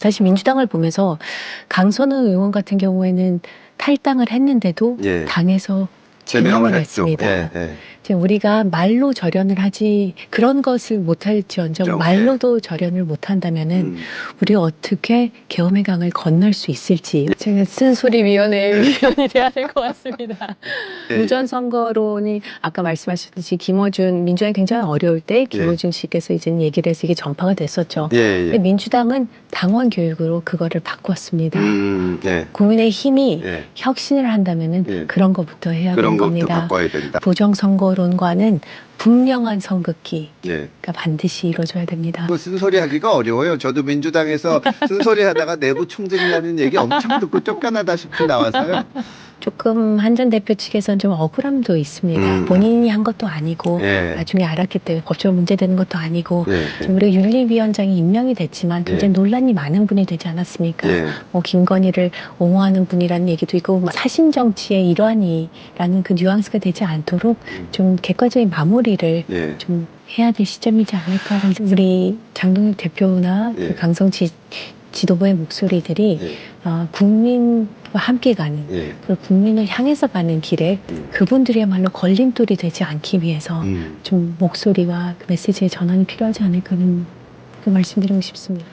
사실 민주당을 보면서 강선우 의원 같은 경우에는 탈당을 했는데도 예. 당에서 제명을 제명을 했죠. 했습니다. 예, 예. 지금 우리가 말로 절연을 하지 그런 것을 못할지언정 좀, 말로도 절연을 못한다면은 우리가 어떻게 계엄의 강을 건널 수 있을지 제가 쓴소리위원회 위원이 돼야 될 것 같습니다. 예. 무전선거론이 아까 말씀하셨듯이 김어준 민주당이 굉장히 어려울 때 김어준 씨께서 이제 얘기를 해서 이게 전파가 됐었죠. 예, 예. 근데 민주당은 당원 교육으로 그거를 바꿨습니다. 예. 국민의힘이 예. 혁신을 한다면은 예. 그런 것부터 해야 그런 되는 것도 겁니다. 바꿔야 된다. 부정선거론과는 분명한 선긋기가 예. 반드시 이루어져야 됩니다. 그 쓴소리하기가 어려워요. 저도 민주당에서 쓴소리하다가 내부 총질이라는 얘기 엄청 듣고 쫓겨나다시피 나와서요. 조금 한 전 대표 측에서는 좀 억울함도 있습니다. 본인이 한 것도 아니고 예. 나중에 알았기 때문에 법적으로 문제되는 것도 아니고 예. 지금 우리가 윤리위원장이 임명이 됐지만 굉장히 논란이 많은 분이 되지 않았습니까? 예. 뭐 김건희를 옹호하는 분이라는 얘기도 있고 뭐 사신 정치의 일환이라는 그 뉘앙스가 되지 않도록 좀 객관적인 마무리를 예. 좀 해야 될 시점이지 않을까라는 우리 장동혁 대표나 예. 그 강성 지도부의 목소리들이 국민과 함께 가는 예. 그리고 국민을 향해서 가는 길에 그분들이야말로 걸림돌이 되지 않기 위해서 좀 목소리와 그 메시지의 전환이 필요하지 않을까 하는 그 말씀드리고 싶습니다.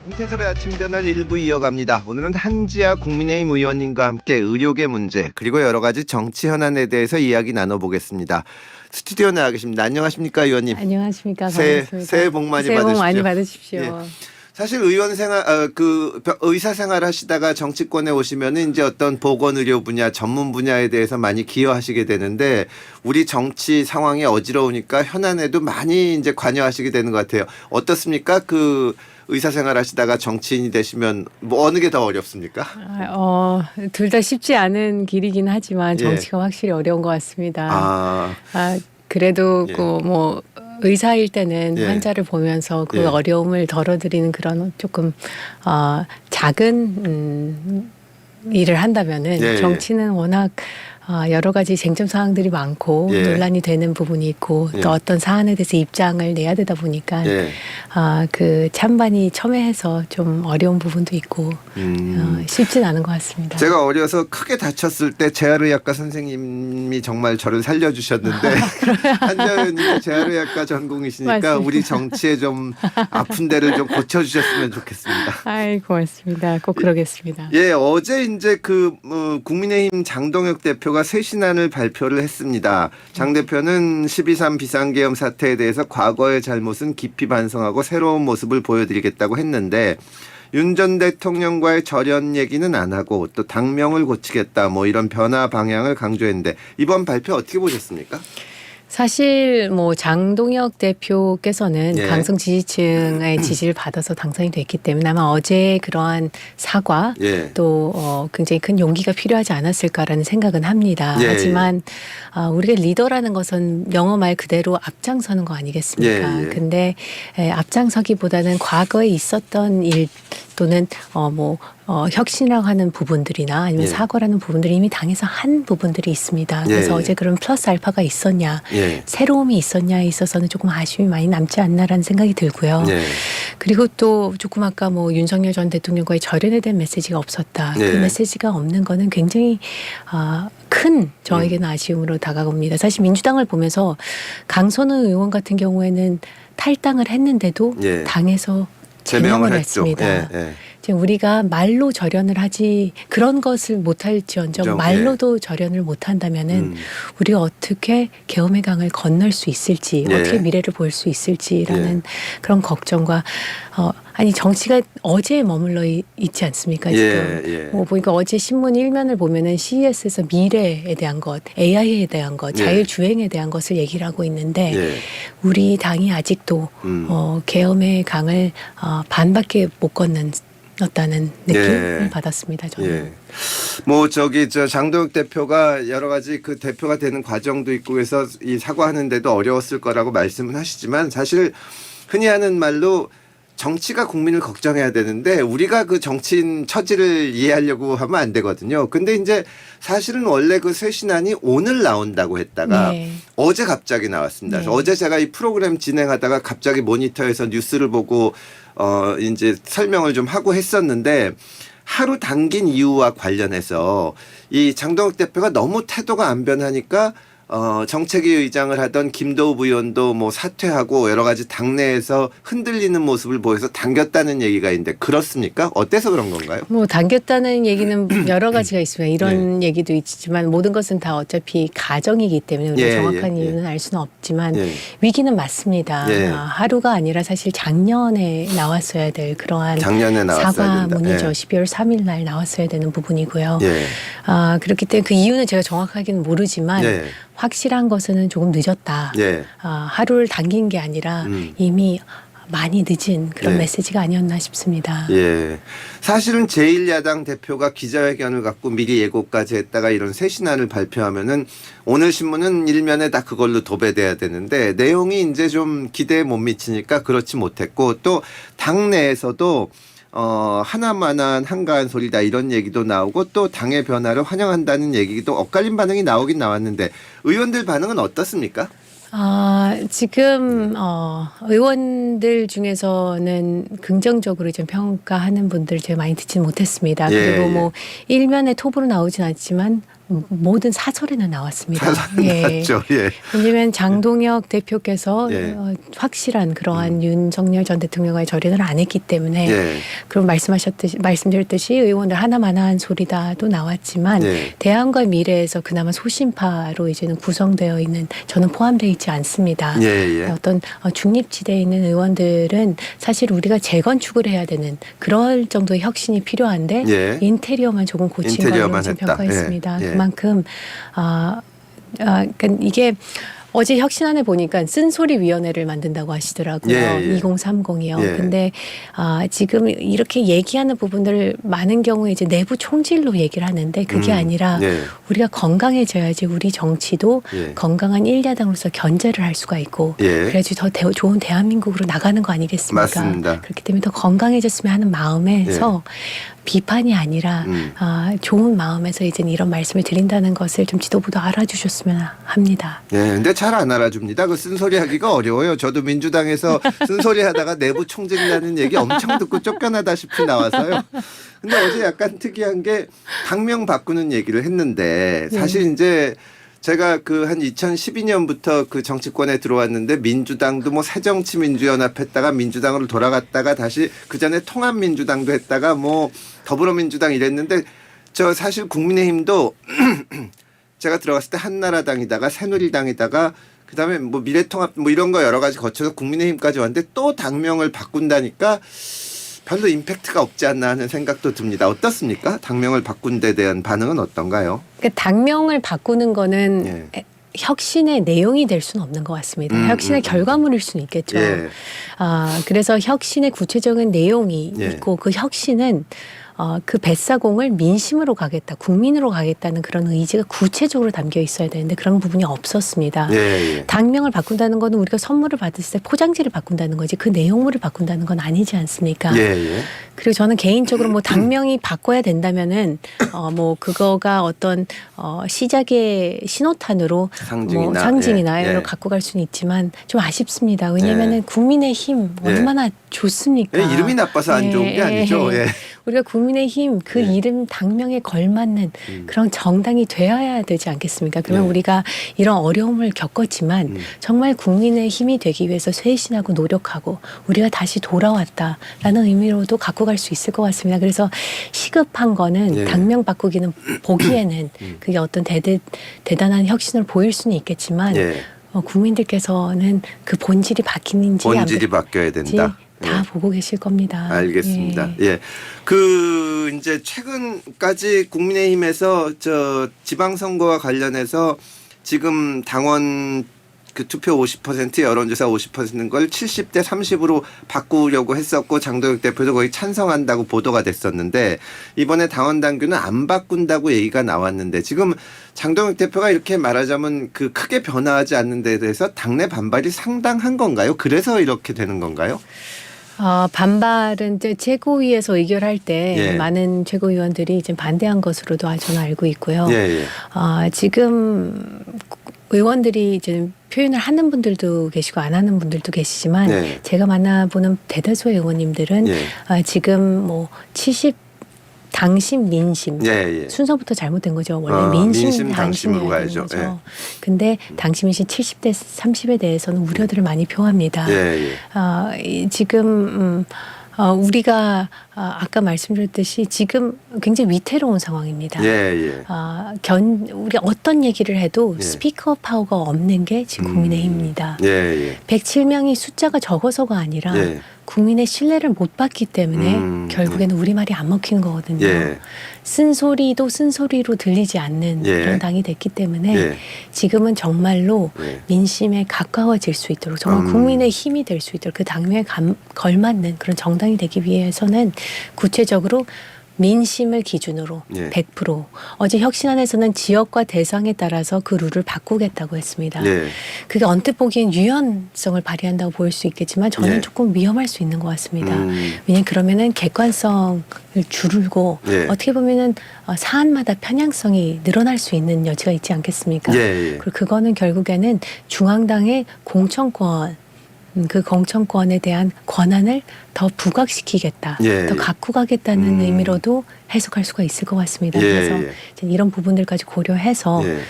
홍태섭의 아침변을 일부 이어갑니다. 오늘은 한지아 국민의힘 의원님과 함께 의료계 문제 그리고 여러 가지 정치 현안에 대해서 이야기 나눠보겠습니다. 스튜디오에 나와 계십니다. 안녕하십니까 의원님. 안녕하십니까. 반갑습니다. 새해 복 많이 받으십시오. 새해 복 많이 받으십시오. 예. 사실 의원 생활, 의사 생활 하시다가 정치권에 오시면은 이제 어떤 보건의료 분야, 전문 분야에 대해서 많이 기여하시게 되는데 우리 정치 상황이 어지러우니까 현안에도 많이 이제 관여하시게 되는 것 같아요. 어떻습니까? 그 의사 생활 하시다가 정치인이 되시면 뭐 어느 게 더 어렵습니까? 둘 다 쉽지 않은 길이긴 하지만 정치가 확실히 어려운 것 같습니다. 그래도 예. 뭐 의사일 때는 예. 환자를 보면서 그 예. 어려움을 덜어드리는 그런 조금 작은 일을 한다면은 예. 정치는 워낙 여러 가지 쟁점 사항들이 많고 예. 논란이 되는 부분이 있고 예. 또 어떤 사안에 대해서 입장을 내야 되다 보니까 예. 그 찬반이 첨예해서 좀 어려운 부분도 있고 쉽진 않은 것 같습니다. 제가 어려서 크게 다쳤을 때 재활의학과 선생님이 정말 저를 살려주셨는데 한지아 의원님이 재활의학과 전공이시니까 맞습니다. 우리 정치에 좀 아픈 데를 좀 고쳐주셨으면 좋겠습니다. 아이 고맙습니다. 꼭 그러겠습니다. 예, 어제 이제 국민의힘 장동혁 대표가 새 신안을 발표를 했습니다. 장 대표는 12.3 비상계엄 사태에 대해서 과거의 잘못은 깊이 반성하고 새로운 모습을 보여드리겠다고 했는데 윤 전 대통령과의 절연 얘기는 안 하고 또 당명을 고치겠다 뭐 이런 변화 방향을 강조했는데 이번 발표 어떻게 보셨습니까? 사실 뭐 장동혁 대표께서는 예. 강성 지지층의 지지를 받아서 당선이 됐기 때문에 아마 어제 그러한 사과 예. 또 굉장히 큰 용기가 필요하지 않았을까라는 생각은 합니다. 예. 하지만 우리가 리더라는 것은 영어 말 그대로 앞장서는 거 아니겠습니까? 예. 예. 근데 앞장서기보다는 과거에 있었던 일 또는 혁신이라고 하는 부분들이나 아니면 예. 사과라는 부분들이 이미 당에서 한 부분들이 있습니다. 그래서 예. 어제 그런 플러스 알파가 있었냐, 예. 새로움이 있었냐에 있어서는 조금 아쉬움이 많이 남지 않나라는 생각이 들고요. 예. 그리고 또 조금 아까 뭐 윤석열 전 대통령과의 절연에 대한 메시지가 없었다. 예. 그 메시지가 없는 거는 굉장히 큰 저에게는 아쉬움으로 다가옵니다. 사실 민주당을 보면서 강선우 의원 같은 경우에는 탈당을 했는데도 예. 당에서 제명을 했습니다. 예. 예. 지금 우리가 말로 절연을 하지 그런 것을 못할지언정 말로도 절연을 못한다면은 우리가 어떻게 계엄의 강을 건널 수 있을지 어떻게 미래를 볼 수 있을지라는 그런 걱정과 아니 정치가 어제에 머물러 있지 않습니까 지금 뭐 보니까 어제 신문 일면을 보면은 CES에서 미래에 대한 것, AI에 대한 것, 자율주행에 대한 것을 얘기를 하고 있는데 우리 당이 아직도 계엄의 강을 반밖에 못 건넜다는 느낌을 받았습니다. 저는. 뭐 장동혁 대표가 여러 가지 그 대표가 되는 과정도 있고 그래서 이 사과하는데도 어려웠을 거라고 말씀은 하시지만 사실 흔히 하는 말로 정치가 국민을 걱정해야 되는데 우리가 그 정치인 처지를 이해하려고 하면 안 되거든요. 근데 이제 사실은 원래 그 쇄신안이 오늘 나온다고 했다가 네. 어제 갑자기 나왔습니다. 네. 어제 제가 이 프로그램 진행하다가 갑자기 모니터에서 뉴스를 보고 이제 설명을 좀 하고 했었는데 하루 당긴 이유와 관련해서 이 장동혁 대표가 너무 태도가 안 변하니까 정책위 의장을 하던 김도우 의원도 뭐 사퇴하고 여러 가지 당내에서 흔들리는 모습을 보여서 당겼다는 얘기가 있는데 그렇습니까? 어때서 그런 건가요? 뭐 당겼다는 얘기는 여러 가지가 있습니다. 이런 얘기도 있지만 모든 것은 다 어차피 가정이기 때문에 우리가 정확한 이유는 알 수는 없지만 위기는 맞습니다. 하루가 아니라 사실 작년에 나왔어야 될 그러한 사과문이죠. 12월 3일 날 나왔어야 되는 부분이고요. 그렇기 때문에 그 이유는 제가 정확하게는 모르지만 확실한 것은 조금 늦었다. 하루를 당긴 게 아니라 이미 많이 늦은 그런 메시지가 아니었나 싶습니다. 사실은 제1야당 대표가 기자회견을 갖고 미리 예고까지 했다가 이런 쇄신안을 발표하면은 오늘 신문은 일면에 다 그걸로 도배돼야 되는데 내용이 이제 좀 기대에 못 미치니까 그렇지 못했고 또 당내에서도 하나만한 한가한 소리다 이런 얘기도 나오고 또 당의 변화를 환영한다는 얘기도 엇갈린 반응이 나오긴 나왔는데 의원들 반응은 어떻습니까? 지금 의원들 중에서는 긍정적으로 좀 평가하는 분들 제가 많이 듣지는 못했습니다. 그리고 뭐 일면에 톱으로 나오진 않지만 모든 사설에는 나왔습니다. 나왔죠. 왜냐하면 장동혁 대표께서 확실한 그러한 윤석열 전 대통령과의 절연을 안 했기 때문에 그럼 말씀드렸듯이 의원들 하나만한 소리다도 나왔지만 대안과 미래에서 그나마 소신파로 이제는 구성되어 있는 저는 포함되어 있지 않습니다. 어떤 중립지대에 있는 의원들은 사실 우리가 재건축을 해야 되는 그럴 정도의 혁신이 필요한데 인테리어만 조금 고친 걸로 좀 평가했습니다. 그만큼 그러니까 이게 어제 혁신안에 보니까 쓴소리위원회를 만든다고 하시더라고요. 2030이요. 근데 지금 이렇게 얘기하는 부분들 많은 경우에 이제 내부 총질로 얘기를 하는데 그게 아니라 우리가 건강해져야지 우리 정치도 건강한 1야당으로서 견제를 할 수가 있고 그래야지 더 좋은 대한민국으로 나가는 거 아니겠습니까? 맞습니다. 그렇기 때문에 더 건강해졌으면 하는 마음에서 비판이 아니라 좋은 마음에서 이제 이런 말씀을 드린다는 것을 좀 지도부도 알아주셨으면 합니다. 근데 잘 안 알아줍니다. 그 쓴소리 하기가 어려워요. 저도 민주당에서 쓴소리 하다가 내부 총질이라는 얘기 엄청 듣고 쫓겨나다시피 나와서요. 근데 어제 약간 특이한 게 당명 바꾸는 얘기를 했는데 사실 이제 제가 그 한 2012년부터 그 정치권에 들어왔는데 민주당도 뭐 새정치민주연합 했다가 민주당으로 돌아갔다가 다시 그 전에 통합민주당도 했다가 뭐 더불어민주당 이랬는데 저 사실 국민의힘도 제가 들어갔을 때 한나라당이다가 새누리당이다가 그다음에 뭐 미래통합 뭐 이런 거 여러 가지 거쳐서 국민의힘까지 왔는데 또 당명을 바꾼다니까 별로 임팩트가 없지 않나 하는 생각도 듭니다. 어떻습니까? 당명을 바꾼 데 대한 반응은 어떤가요? 그러니까 당명을 바꾸는 거는 혁신의 내용이 될 수는 없는 것 같습니다. 혁신의 결과물일 수는 있겠죠. 그래서 혁신의 구체적인 내용이 있고 그 혁신은 그 뱃사공을 민심으로 가겠다, 국민으로 가겠다는 그런 의지가 구체적으로 담겨 있어야 되는데 그런 부분이 없었습니다. 당명을 바꾼다는 거는 우리가 선물을 받았을 때 포장지를 바꾼다는 거지 그 내용물을 바꾼다는 건 아니지 않습니까? 그리고 저는 개인적으로 뭐 당명이 바꿔야 된다면은 뭐 그거가 어떤 시작의 신호탄으로 상징이나 이런 걸 갖고 갈 수는 있지만 좀 아쉽습니다. 왜냐하면은 국민의힘 얼마나 좋습니까? 이름이 나빠서 안 좋은 게 아니죠. 우리가 국민의힘 그 이름 당명에 걸맞는 그런 정당이 되어야 되지 않겠습니까? 그러면 우리가 이런 어려움을 겪었지만 정말 국민의힘이 되기 위해서 쇄신하고 노력하고 우리가 다시 돌아왔다라는 의미로도 갖고 갈 수 있을 것 같습니다. 그래서 시급한 거는 당명 바꾸기는 보기에는 그게 어떤 대단한 혁신을 보일 수는 있겠지만 국민들께서는 그 본질이 바뀌어야 된다. 다 보고 계실 겁니다. 알겠습니다. 그 이제 최근까지 국민의힘에서 저 지방선거와 관련해서 지금 당원 그 투표 50% 여론조사 50%인 걸 70대 30으로 바꾸려고 했었고 장동혁 대표도 거의 찬성한다고 보도가 됐었는데 이번에 당원 당규는 안 바꾼다고 얘기가 나왔는데 지금 장동혁 대표가 이렇게 말하자면 그 크게 변화하지 않는 데 대해서 당내 반발이 상당한 건가요? 그래서 이렇게 되는 건가요? 반발은 이제 최고위에서 의결할 때 예. 많은 최고위원들이 이제 반대한 것으로도 저는 알고 있고요. 예, 예. 지금 의원들이 이제 표현을 하는 분들도 계시고 안 하는 분들도 계시지만 예. 제가 만나보는 대다수의 의원님들은 예. 지금 뭐 70 당심 민심 예, 예. 순서부터 잘못된 거죠. 원래 민심 당심으로 당심이어야 되는 가야죠. 거죠. 예. 근데 당심 민심 70대 30에 대해서는 우려들을 많이 표합니다. 예, 지금 우리가 아까 말씀드렸듯이 지금 굉장히 위태로운 상황입니다. 예. 예. 우리 어떤 얘기를 해도 예. 스피커 파워가 없는 게 지금 국민의힘입니다. 예, 예. 107명이 숫자가 적어서가 아니라 예. 국민의 신뢰를 못 받기 때문에 결국에는 우리 말이 안 먹히는 거거든요. 예. 쓴소리도 쓴소리로 들리지 않는 예. 그런 당이 됐기 때문에 예. 지금은 정말로 예. 민심에 가까워질 수 있도록 정말 국민의 힘이 될 수 있도록 그 당명에 걸맞는 그런 정당이 되기 위해서는 구체적으로 민심을 기준으로 예. 100% 어제 혁신안에서는 지역과 대상에 따라서 그 룰을 바꾸겠다고 했습니다. 예. 그게 언뜻 보기엔 유연성을 발휘한다고 보일 수 있겠지만 저는 예. 조금 위험할 수 있는 것 같습니다. 왜냐하면 그러면은 객관성을 줄고 예. 어떻게 보면은 사안마다 편향성이 늘어날 수 있는 여지가 있지 않겠습니까? 예, 예. 그리고 그거는 결국에는 중앙당의 공천권 그 공천권에 대한 권한을 더 부각시키겠다, 예, 더 예. 갖고 가겠다는 의미로도 해석할 수가 있을 것 같습니다. 예, 그래서 예. 이제 이런 부분들까지 고려해서 예.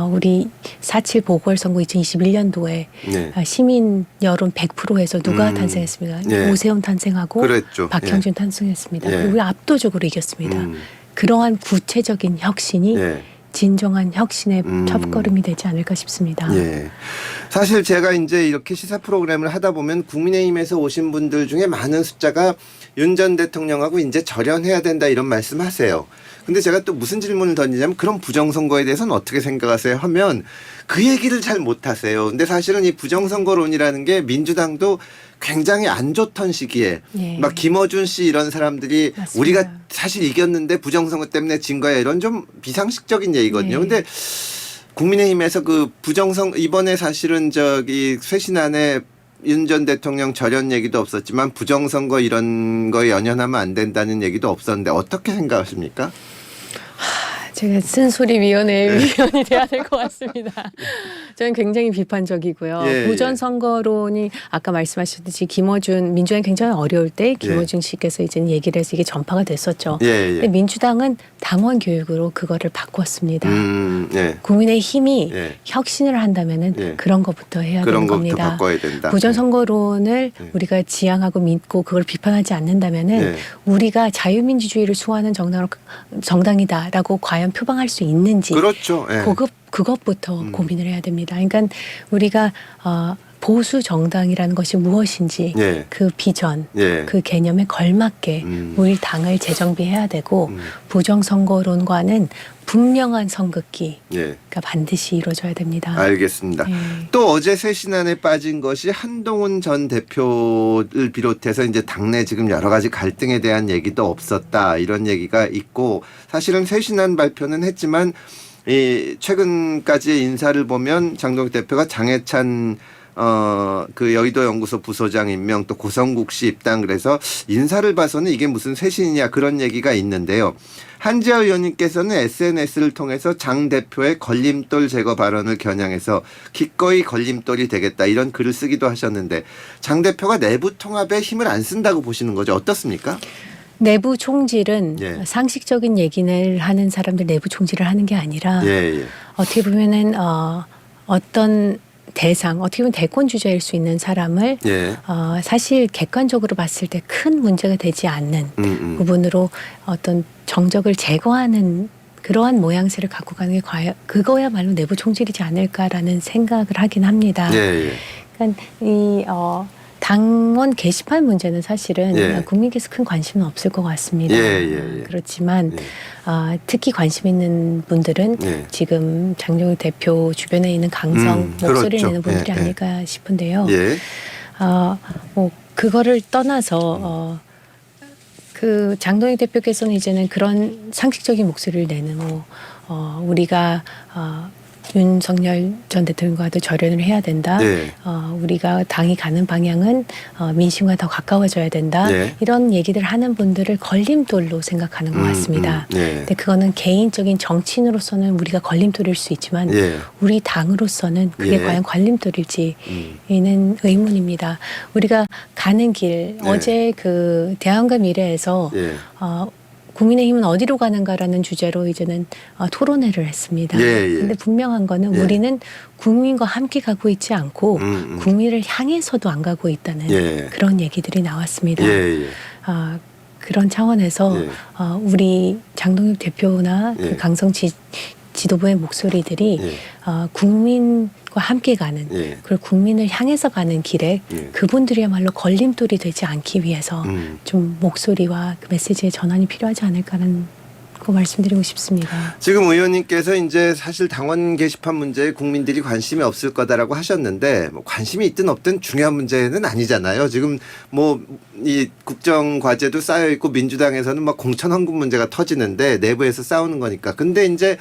우리 4.7 보궐선거 2021년도에 예. 시민 여론 100%에서 누가 탄생했습니까? 예. 오세훈 탄생하고 그랬죠. 박형준 탄생했습니다. 예. 그리고 우리 압도적으로 이겼습니다. 그러한 구체적인 혁신이 예. 진정한 혁신의 첫걸음이 되지 않을까 싶습니다. 예. 사실 제가 이제 이렇게 시사 프로그램을 하다 보면 국민의힘에서 오신 분들 중에 많은 숫자가 윤 전 대통령하고 이제 절연해야 된다 이런 말씀 하세요. 근데 제가 또 무슨 질문을 던지냐면 그럼 부정선거에 대해서는 어떻게 생각하세요? 하면 그 얘기를 잘 못하세요. 근데 사실은 이 부정선거론이라는 게 민주당도 굉장히 안 좋던 시기에 예. 막 김어준 씨 이런 사람들이 맞습니다. 우리가 사실 이겼는데 부정선거 때문에 진 거야 이런 좀 비상식적인 얘기거든요. 예. 근데 국민의힘에서 그 이번에 사실은 저기 쇄신안에 윤 전 대통령 절연 얘기도 없었지만 부정선거 이런 거에 연연하면 안 된다는 얘기도 없었는데 어떻게 생각하십니까? 제가 쓴소리위원회 위원이 돼야 될 것 같습니다. 저는 굉장히 비판적이고요. 예, 부정선거론이 아까 말씀하셨듯이 김어준 민주당이 굉장히 어려울 때 김어준 씨께서 이제 얘기를 해서 이게 전파가 됐었죠. 예, 근데 민주당은 당원 교육으로 그거를 바꿨습니다. 예. 국민의 힘이 예. 혁신을 한다면은 예. 그런 것부터 해야 그런 되는 것부터 겁니다. 바꿔야 된다. 부정선거론을 우리가 지향하고 믿고 그걸 비판하지 않는다면은 예. 우리가 자유민주주의를 수호하는 정당이다라고 과연 표방할 수 있는지 그렇죠. 예. 그것부터 고민을 해야 됩니다. 그러니까 우리가 보수 정당이라는 것이 무엇인지 예. 그 비전, 예. 그 개념에 걸맞게 우리 당을 재정비해야 되고 부정선거론과는 분명한 선긋기가 예. 반드시 이루어져야 됩니다. 알겠습니다. 예. 또 어제 쇄신안에 빠진 것이 한동훈 전 대표를 비롯해서 이제 당내 지금 여러 가지 갈등에 대한 얘기도 없었다 이런 얘기가 있고 사실은 쇄신안 발표는 했지만 이 최근까지의 인사를 보면 장동혁 대표가 장해찬 그 여의도 연구소 부소장 임명 또 고성국 씨 입당 그래서 인사를 봐서는 이게 무슨 쇄신이냐 그런 얘기가 있는데요. 한지아 의원님께서는 SNS를 통해서 장 대표의 걸림돌 제거 발언을 겨냥해서 기꺼이 걸림돌이 되겠다 이런 글을 쓰기도 하셨는데 장 대표가 내부 통합에 힘을 안 쓴다고 보시는 거죠. 어떻습니까? 내부 총질은 예. 상식적인 얘기를 하는 사람들 내부 총질을 하는 게 아니라 예. 어떻게 보면은 어떤 대상 어떻게 보면 대권 주자일 수 있는 사람을 예. 사실 객관적으로 봤을 때 큰 문제가 되지 않는 부분으로 어떤 정적을 제거하는 그러한 모양새를 갖고 가는 게 과연 그거야말로 내부 총질이지 않을까라는 생각을 하긴 합니다. 예. 그러니까 이 당원 게시판 문제는 사실은 예. 국민께서 큰 관심은 없을 것 같습니다. 예. 그렇지만 예. 특히 관심 있는 분들은 예. 지금 장동혁 대표 주변에 있는 강성 목소리를 그렇죠. 내는 분들이 예. 아닐까 싶은데요. 예. 뭐 그거를 떠나서 그 장동혁 대표께서는 이제는 그런 상식적인 목소리를 내는 우리가 윤석열 전 대통령과도 절연을 해야 된다. 네. 우리가 당이 가는 방향은 민심과 더 가까워져야 된다. 네. 이런 얘기들 하는 분들을 걸림돌로 생각하는 것 같습니다. 네. 근데 그거는 개인적인 정치인으로서는 우리가 걸림돌일 수 있지만 예. 우리 당으로서는 그게 예. 과연 걸림돌일지는 의문입니다. 우리가 가는 길 네. 어제 그 대안과 미래에서 예. 국민의힘은 어디로 가는가라는 주제로 이제는 토론회를 했습니다. 예. 근데 분명한 거는 예. 우리는 국민과 함께 가고 있지 않고 국민을 향해서도 안 가고 있다는 예. 그런 얘기들이 나왔습니다. 예. 그런 차원에서 예. 우리 장동혁 대표나 예. 그 강성 지도부의 목소리들이 예. 국민과 함께 가는 예. 그리고 국민을 향해서 가는 길에 예. 그분들이야말로 걸림돌이 되지 않기 위해서 좀 목소리와 그 메시지의 전환이 필요하지 않을까라는 거 말씀드리고 싶습니다. 지금 의원님께서 이제 사실 당원 게시판 문제에 국민들이 관심이 없을 거다라고 하셨는데 뭐 관심이 있든 없든 중요한 문제는 아니잖아요. 지금 뭐 이 국정 과제도 쌓여 있고 민주당에서는 막 공천 헌금 문제가 터지는데 내부에서 싸우는 거니까. 근데 이제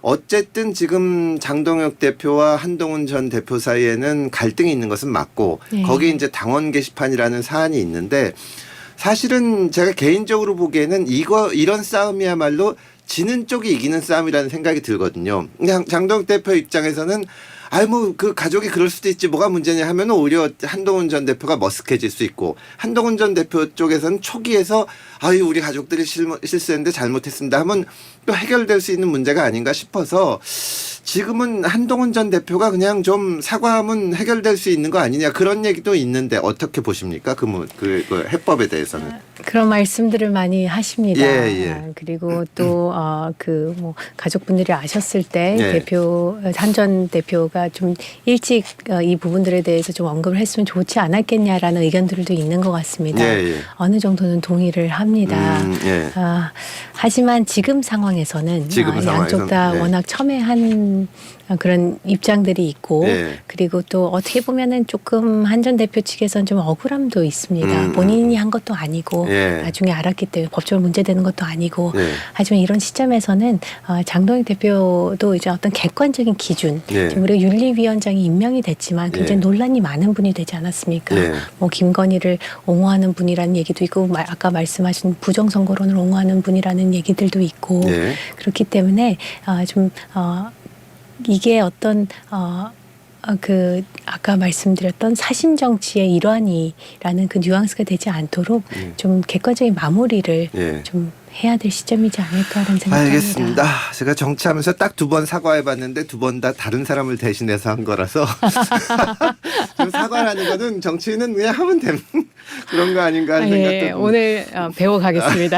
어쨌든 지금 장동혁 대표와 한동훈 전 대표 사이에는 갈등이 있는 것은 맞고 네. 거기에 이제 당원 게시판이라는 사안이 있는데 사실은 제가 개인적으로 보기에는 이런 싸움이야말로 지는 쪽이 이기는 싸움이라는 생각이 들거든요. 그냥 장동혁 대표 입장에서는 뭐 그 가족이 그럴 수도 있지 뭐가 문제냐 하면 오히려 한동훈 전 대표가 머쓱해질 수 있고 한동훈 전 대표 쪽에서는 초기에서 우리 가족들이 실수했는데 잘못했습니다 하면 또 해결될 수 있는 문제가 아닌가 싶어서 지금은 한동훈 전 대표가 그냥 좀 사과하면 해결될 수 있는 거 아니냐 그런 얘기도 있는데 어떻게 보십니까? 그 해법에 대해서는. 그런 말씀들을 많이 하십니다. 예. 그리고 또 그 뭐 가족분들이 아셨을 때 예. 한 전 대표가 좀 일찍 이 부분들에 대해서 좀 언급을 했으면 좋지 않았겠냐라는 의견들도 있는 것 같습니다. 예. 어느 정도는 동의를 합니다. 예. 하지만 지금 상황에서는 양쪽 다 예. 워낙 첨예한 그런 입장들이 있고 예. 그리고 또 어떻게 보면은 조금 한 전 대표 측에서는 좀 억울함도 있습니다. 본인이 한 것도 아니고 예. 나중에 알았기 때문에 법적으로 문제되는 것도 아니고 예. 하지만 이런 시점에서는 장동혁 대표도 이제 어떤 객관적인 기준 예. 지금 우리가 윤리위원장이 임명이 됐지만 굉장히 예. 논란이 많은 분이 되지 않았습니까? 예. 뭐 김건희를 옹호하는 분이라는 얘기도 있고 아까 말씀하신 부정선거론을 옹호하는 분이라는 얘기들도 있고 예. 그렇기 때문에 이게 어떤 아까 말씀드렸던 사심 정치의 일환이라는 그 뉘앙스가 되지 않도록 좀 객관적인 마무리를 예. 좀 해야 될 시점이지 않을까라는 생각이 알겠습니다. 듭니다. 제가 정치하면서 딱 2번 사과해봤는데 2번 다 다른 사람을 대신해서 한 거라서 지금 사과라는 거는 정치인은 그냥 하면 되는 그런 거 아닌가 하는 생각도 듭니다. 오늘 배워가겠습니다.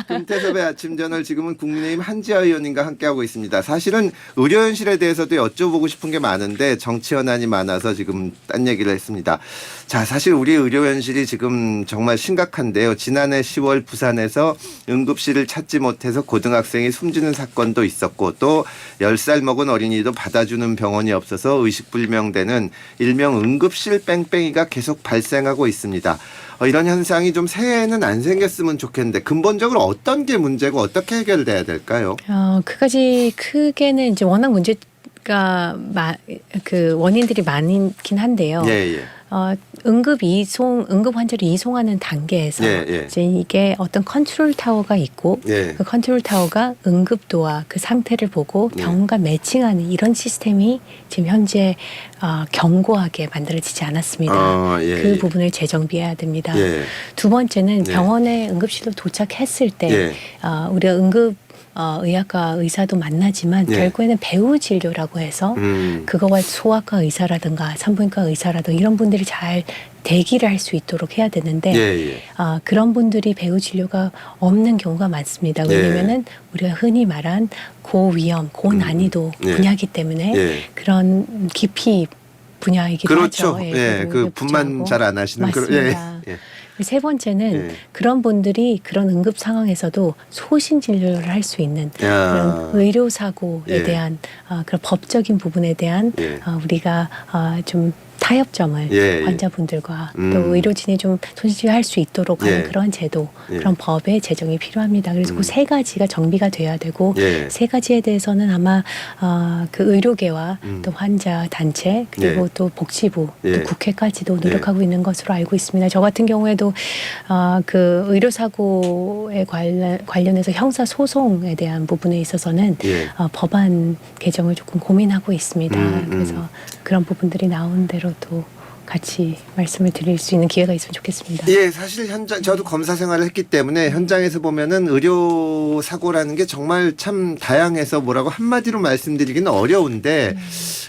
금태섭의 아침저널 지금은 국민의힘 한지아 의원님과 함께하고 있습니다. 사실은 의료현실에 대해서도 여쭤보고 싶은 게 많은데 정치 현안이 많아서 지금 딴 얘기를 했습니다. 자, 사실 우리 의료현실이 지금 정말 심각한데요. 지난해 10월 부산에서 응급실을 찾지 못해서 고등학생이 숨지는 사건도 있었고 또 10살 먹은 어린이도 받아주는 병원이 없어서 의식불명되는 일명 응급실 뺑뺑이가 계속 발생하고 있습니다. 이런 현상이 좀 새해에는 안 생겼으면 좋겠는데 근본적으로 어떤 게 문제고 어떻게 해결돼야 될까요? 그까지 크게는 이제 워낙 문제가 그 원인들이 많긴 한데요. 예. 응급 환자를 이송하는 단계에서 이제 이게 어떤 컨트롤 타워가 있고 그 컨트롤 타워가 응급도와 그 상태를 보고 병원과 매칭하는 이런 시스템이 지금 현재 견고하게 만들어지지 않았습니다. 그 부분을 재정비해야 됩니다. 두 번째는 병원에 응급실로 도착했을 때 우리가 의학과 의사도 만나지만 결국에는 배후 진료라고 해서 그거와 소아과 의사라든가 산부인과 의사라든가 이런 분들이 잘 대기를 할 수 있도록 해야 되는데 그런 분들이 배후 진료가 없는 경우가 많습니다. 왜냐하면은 우리가 흔히 말한 고위험, 고난이도 분야이기 때문에 그런 깊이 분야이기도 그렇죠. 하죠. 그 분만 잘 안 하시는 맞습니다. 세 번째는 그런 분들이 그런 응급 상황에서도 소신 진료를 할 수 있는 그런 의료 사고에 대한 그런 법적인 부분에 대한 우리가 좀 타협점을 예, 예. 환자분들과 또 의료진이 좀 손쉽게 할 수 있도록 하는 예. 그런 제도, 예. 그런 법의 제정이 필요합니다. 그래서 그 세 가지가 정비가 돼야 되고 예. 세 가지에 대해서는 아마 그 의료계와 또 환자 단체 그리고 예. 또 복지부 예. 또 국회까지도 노력하고 있는 것으로 알고 있습니다. 저 같은 경우에도 그 의료사고에 관련해서 형사 소송에 대한 부분에 있어서는 예. 법안 개정을 조금 고민하고 있습니다. 그래서 그런 부분들이 나온 대로도 같이 말씀을 드릴 수 있는 기회가 있으면 좋겠습니다. 예, 사실 현장 저도 검사 생활을 했기 때문에 현장에서 보면은 의료 사고라는 게 정말 참 다양해서 뭐라고 한마디로 말씀드리기는 어려운데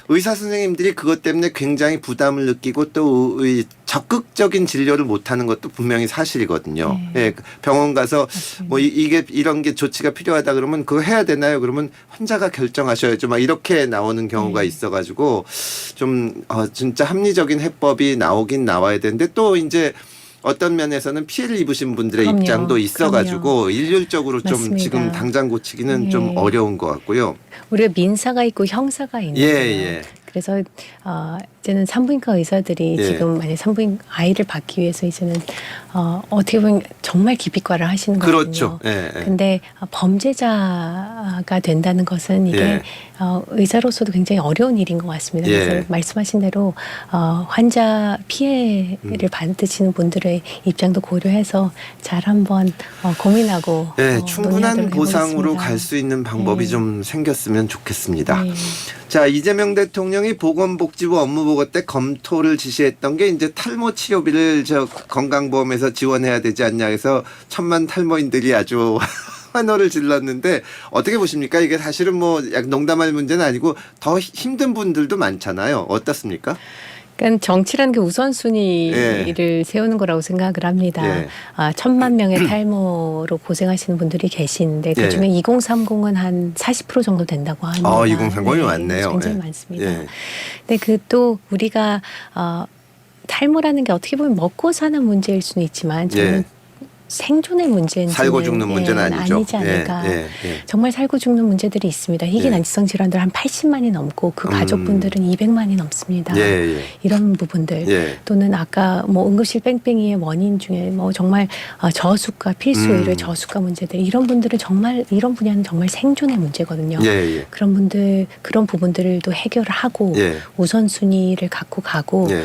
의사 선생님들이 그것 때문에 굉장히 부담을 느끼고 또 적극적인 진료를 못하는 것도 분명히 사실이거든요. 네. 예, 병원 가서 맞습니다. 뭐 이게 이런 게 조치가 필요하다 그러면 그거 해야 되나요? 그러면 환자가 결정하셔야죠. 막 이렇게 나오는 경우가 네. 있어가지고 좀 진짜 합리적인 해법이 나오긴 나와야 되는데 또 이제 어떤 면에서는 피해를 입으신 분들의 그럼요. 입장도 있어가지고 그럼요. 일률적으로 좀 맞습니다. 지금 당장 고치기는 예. 좀 어려운 것 같고요. 우리가 민사가 있고 형사가 있는 예, 거예요. 예. 그래서 이제는 산부인과 의사들이 예. 지금 만약 산부인 아이를 받기 위해서 이제는 어떻게 보면 정말 기피과를 하시는 거거든요. 그렇죠. 예, 예. 근데 범죄자가 된다는 것은 이게 예. 의사로서도 굉장히 어려운 일인 것 같습니다. 예. 그래서 말씀하신 대로 환자 피해를 받으시는 분들의 입장도 고려해서 잘 한번 고민하고 네, 충분한 논의하도록 보상으로 해보겠습니다. 갈 수 있는 방법이 네. 좀 생겼으면 좋겠습니다. 네. 자, 이재명 대통령이 보건복지부 업무보고 때 검토를 지시했던 게 이제 탈모 치료비를 건강보험에서 지원해야 되지 않냐 해서 천만 탈모인들이 아주 환호를 질렀는데 어떻게 보십니까? 이게 사실은 뭐 농담할 문제는 아니고 더 힘든 분들도 많잖아요. 어떻습니까? 그러니까 정치라는 게 우선순위를 세우는 거라고 생각을 합니다. 예. 1,000만 명의 탈모로 고생하시는 분들이 계시는데 그중에 2030은 한 40% 정도 된다고 합니다. 2030이 많네요. 굉장히 예. 많습니다. 예. 근데 그 또 우리가 탈모라는 게 어떻게 보면 먹고 사는 문제일 수는 있지만 저는 예. 생존의 문제는 살고 죽는 문제는 아니죠. 아니지 않을까. 예, 예. 정말 살고 죽는 문제들이 있습니다. 희귀난치성 질환들 한 80만이 넘고 그 가족분들은 200만이 넘습니다. 예, 예. 이런 부분들 예. 또는 아까 뭐 응급실 뺑뺑이의 원인 중에 뭐 정말 저수가 필수 의료 저수가 문제들 이런 분들은 정말 이런 분야는 정말 생존의 문제거든요. 예, 예. 그런 분들 그런 부분들도 해결을 하고 예. 우선순위를 갖고 가고 예.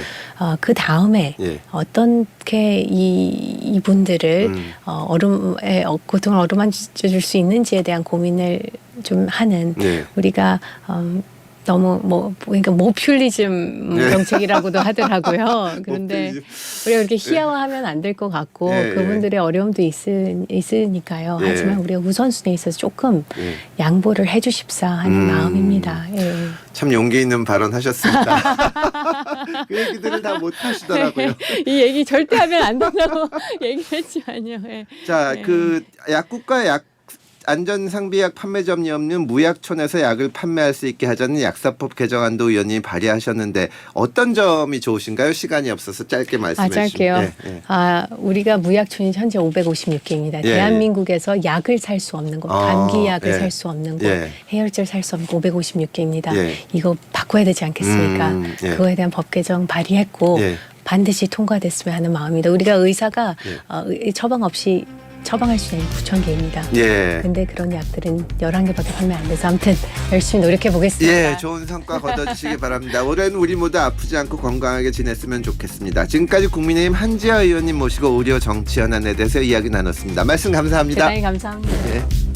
그 다음에 예. 어떻게 이분들을 어둠의 고통을 어루만져 줄 수 있는지에 대한 고민을 좀 하는 예. 우리가 너무 그러니까 모퓰리즘 예. 정책이라고도 하더라고요. 그런데 우리가 그렇게 희화화하면 안 될 것 같고 예, 예. 그분들의 어려움도 있으니까요. 예. 하지만 우리가 우선순위에 있어서 조금 예. 양보를 해주십사 하는 마음입니다. 예. 참 용기 있는 발언 하셨습니다. 그 얘기들을 다 못 하시더라고요. 이 얘기 절대 하면 안 된다고 얘기했지만요. 예. 자, 네. 그 약국과 안전상비약 판매점이 없는 무약촌에서 약을 판매할 수 있게 하자는 약사법 개정안도 의원님이 발의하셨는데 어떤 점이 좋으신가요? 시간이 없어서 짧게 말씀해 짧게요. 주시면. 예, 예. 우리가 무약촌이 현재 556개입니다. 예, 대한민국에서 약을 살 수 없는 곳, 감기약을 예. 살 수 없는 곳, 예. 해열제를 살 수 없는 곳 556개입니다. 예. 이거 바꿔야 되지 않겠습니까? 예. 그거에 대한 법 개정 발의했고 예. 반드시 통과됐으면 하는 마음입니다. 우리가 의사가 예. 처방 없이 처방할 수 있는 9,000개입니다. 예. 근데 그런 약들은 11개밖에 판매 안 돼서 아무튼 열심히 노력해 보겠습니다. 예, 좋은 성과 거둬주시기 바랍니다. 올해는 우리 모두 아프지 않고 건강하게 지냈으면 좋겠습니다. 지금까지 국민의힘 한지아 의원님 모시고 의료 정치 현안에 대해서 이야기 나눴습니다. 말씀 감사합니다. 대단히 감사합니다. 예.